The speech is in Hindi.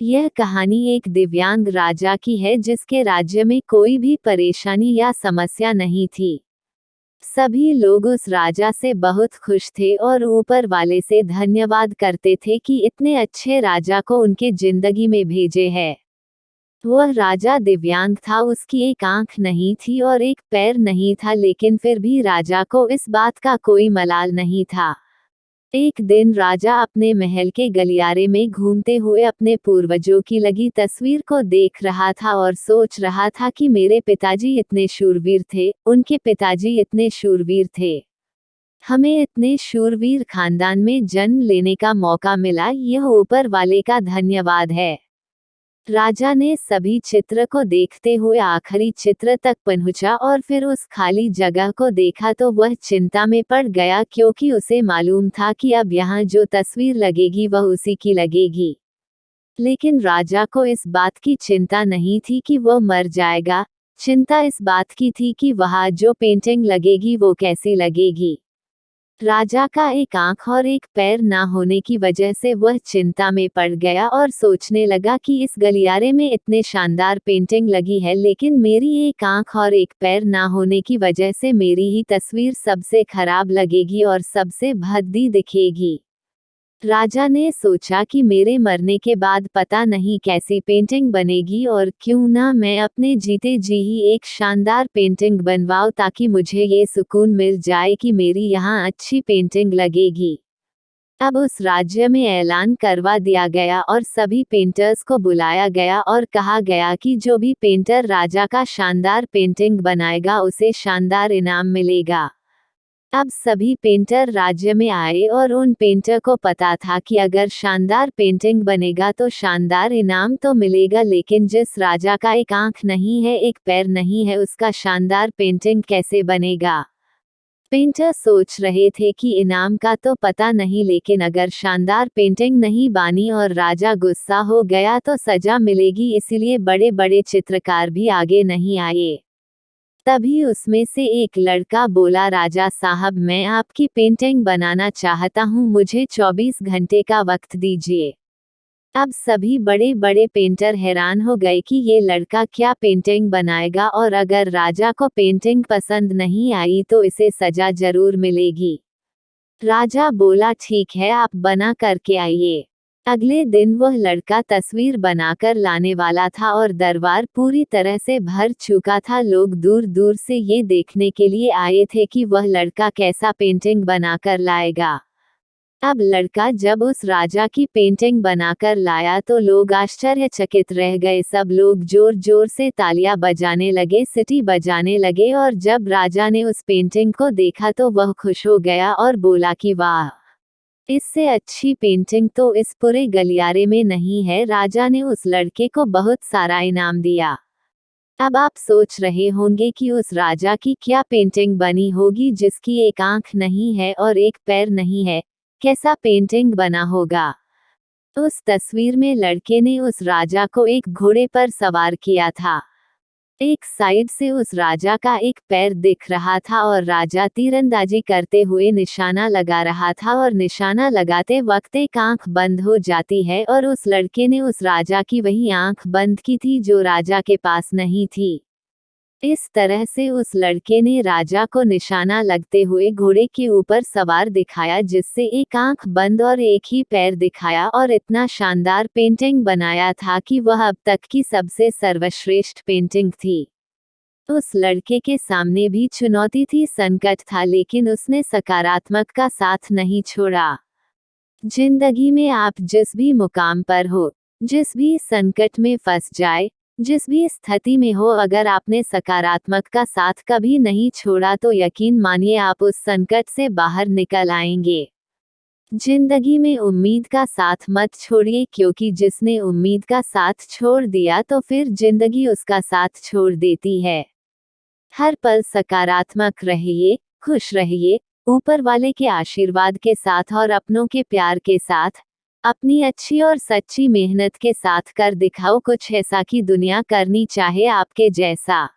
यह कहानी एक दिव्यांग राजा की है जिसके राज्य में कोई भी परेशानी या समस्या नहीं थी। सभी लोग उस राजा से बहुत खुश थे और ऊपर वाले से धन्यवाद करते थे कि इतने अच्छे राजा को उनके जिंदगी में भेजे है। वह राजा दिव्यांग था, उसकी एक आंख नहीं थी और एक पैर नहीं था, लेकिन फिर भी राजा को इस बात का कोई मलाल नहीं था। एक दिन राजा अपने महल के गलियारे में घूमते हुए अपने पूर्वजों की लगी तस्वीर को देख रहा था और सोच रहा था कि मेरे पिताजी इतने शूरवीर थे, उनके पिताजी इतने शूरवीर थे। हमें इतने शूरवीर खानदान में जन्म लेने का मौका मिला, यह ऊपर वाले का धन्यवाद है। राजा ने सभी चित्र को देखते हुए आखिरी चित्र तक पहुंचा और फिर उस खाली जगह को देखा तो वह चिंता में पड़ गया, क्योंकि उसे मालूम था कि अब यहाँ जो तस्वीर लगेगी वह उसी की लगेगी। लेकिन राजा को इस बात की चिंता नहीं थी कि वह मर जाएगा, चिंता इस बात की थी कि वहाँ जो पेंटिंग लगेगी वो कैसी लगेगी। राजा का एक आंख और एक पैर ना होने की वजह से वह चिंता में पड़ गया और सोचने लगा कि इस गलियारे में इतने शानदार पेंटिंग लगी है, लेकिन मेरी एक आंख और एक पैर ना होने की वजह से मेरी ही तस्वीर सबसे खराब लगेगी और सबसे भद्दी दिखेगी। राजा ने सोचा कि मेरे मरने के बाद पता नहीं कैसी पेंटिंग बनेगी, और क्यों ना मैं अपने जीते जी ही एक शानदार पेंटिंग बनवाऊं, ताकि मुझे ये सुकून मिल जाए कि मेरी यहाँ अच्छी पेंटिंग लगेगी। अब उस राज्य में ऐलान करवा दिया गया और सभी पेंटर्स को बुलाया गया और कहा गया कि जो भी पेंटर राजा का शानदार पेंटिंग बनाएगा उसे शानदार इनाम मिलेगा। अब सभी पेंटर राज्य में आए और उन पेंटर को पता था कि अगर शानदार पेंटिंग बनेगा तो शानदार इनाम तो मिलेगा, लेकिन जिस राजा का एक आंख नहीं है, एक पैर नहीं है, उसका शानदार पेंटिंग कैसे बनेगा। पेंटर सोच रहे थे कि इनाम का तो पता नहीं, लेकिन अगर शानदार पेंटिंग नहीं बनी और राजा गुस्सा हो गया तो सजा मिलेगी, इसीलिए बड़े बड़े चित्रकार भी आगे नहीं आए। तभी उसमें से एक लड़का बोला, राजा साहब मैं आपकी पेंटिंग बनाना चाहता हूँ, मुझे 24 घंटे का वक्त दीजिए। अब सभी बड़े बड़े पेंटर हैरान हो गए कि ये लड़का क्या पेंटिंग बनाएगा, और अगर राजा को पेंटिंग पसंद नहीं आई तो इसे सजा जरूर मिलेगी। राजा बोला ठीक है, आप बना करके आइए। अगले दिन वह लड़का तस्वीर बनाकर लाने वाला था और दरबार पूरी तरह से भर चुका था। लोग दूर दूर से ये देखने के लिए आए थे कि वह लड़का कैसा पेंटिंग बनाकर लाएगा। अब लड़का जब उस राजा की पेंटिंग बनाकर लाया तो लोग आश्चर्यचकित रह गए। सब लोग जोर जोर से तालियां बजाने लगे, सीटी बजाने लगे, और जब राजा ने उस पेंटिंग को देखा तो वह खुश हो गया और बोला कि वाह, इससे अच्छी पेंटिंग तो इस पूरे गलियारे में नहीं है। राजा ने उस लड़के को बहुत सारा इनाम दिया। अब आप सोच रहे होंगे कि उस राजा की क्या पेंटिंग बनी होगी जिसकी एक आंख नहीं है और एक पैर नहीं है, कैसा पेंटिंग बना होगा। उस तस्वीर में लड़के ने उस राजा को एक घोड़े पर सवार किया था। एक साइड से उस राजा का एक पैर दिख रहा था और राजा तीरंदाजी करते हुए निशाना लगा रहा था, और निशाना लगाते वक्त एक आंख बंद हो जाती है, और उस लड़के ने उस राजा की वही आंख बंद की थी जो राजा के पास नहीं थी। इस तरह से उस लड़के ने राजा को निशाना लगते हुए घोड़े के ऊपर सवार दिखाया, जिससे एक आंख बंद और एक ही पैर दिखाया, और इतना शानदार पेंटिंग बनाया था कि वह अब तक की सबसे सर्वश्रेष्ठ पेंटिंग थी। उस लड़के के सामने भी चुनौती थी, संकट था, लेकिन उसने सकारात्मक का साथ नहीं छोड़ा। जिंदगी में आप जिस भी मुकाम पर हो, जिस भी संकट में फंस जाए, जिस भी स्थिति में हो, अगर आपने सकारात्मक का साथ कभी नहीं छोड़ा तो यकीन मानिए आप उस संकट से बाहर निकल आएंगे। जिंदगी में उम्मीद का साथ मत छोड़िए, क्योंकि जिसने उम्मीद का साथ छोड़ दिया तो फिर जिंदगी उसका साथ छोड़ देती है। हर पल सकारात्मक रहिए, खुश रहिए, ऊपर वाले के आशीर्वाद के साथ और अपनों के प्यार के साथ, अपनी अच्छी और सच्ची मेहनत के साथ कर दिखाओ कुछ ऐसा कि दुनिया करनी चाहे आपके जैसा।